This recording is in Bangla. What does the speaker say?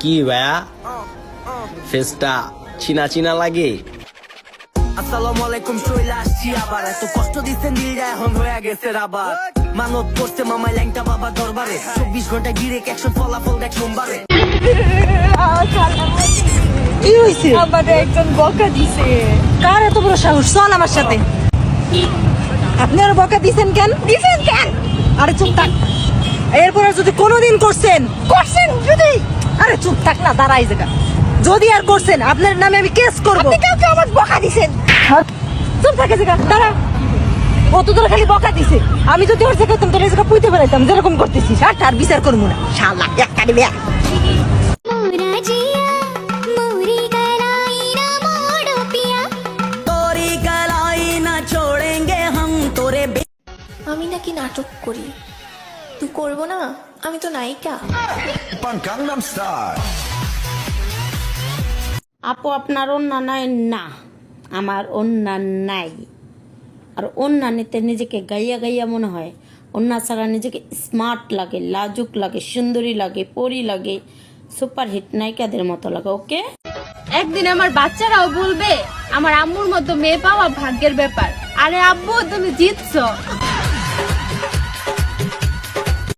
কি ভাইয়া ফেসটা চিনা চিনা লাগে। আসসালামু আলাইকুম, চলে আসছি আবার। এত কষ্ট দিচ্ছেন দিলটা এখন হয়ে গেছে রাবার। মানত করছে মামাই ল্যাংটা বাবা দরবারে, 24 ঘন্টা গিরে অ্যাকশন ফলাফল দেখ সোমবারে। কি হইছে? আমাদের একজন বকা দিছে। কার এত বড় সাহস? চল আমার সাথে। আপনি আর বকা দিছেন কেন? আরে চুপ থাক। এরপর আর যদি কোনোদিন করছেন যদি, আরে চুপ থাক না, দাঁড়াই জায়গা। যদি আর করছেন আপনার নামে আমি কেস করব। আপনি কাউকে আমার বকা দিছেন? চুপ থাকে জায়গা, দাঁড়া। ও তো তোর খালি বকা দিছে, আমি যদি ওর জায়গায় তোর এই জায়গা পুইতে বেড়াইতাম যেরকম করতেছিস। আর তার বিচার করবো না, শালা একটা দিবে। তোরি গলাই না ছোড়েঙ্গে হাম তোরে। আমি নাকি নাটক করি, তুই করবো না? আমি তো নায়িকা। Gangnam Style. আপু আপনার ওন্না নাই? না, আমার ওন্না নাই। আর ওন্না নিতে নিজেকে গাইয়া গাইয়া মনে হয়, ওন্না ছাড়া নিজেকে স্মার্ট লাগে, লাজুক লাগে, সুন্দরী লাগে, পরি লাগে, সুপারহিট নায়িকাদের মতো লাগে। ওকে, একদিন আমার বাচ্চারাও বলবে আমার আম্মুর মতো মেয়ে পাওয়া ভাগ্যের ব্যাপার। আরে আব্বু, তুমি জিতছো।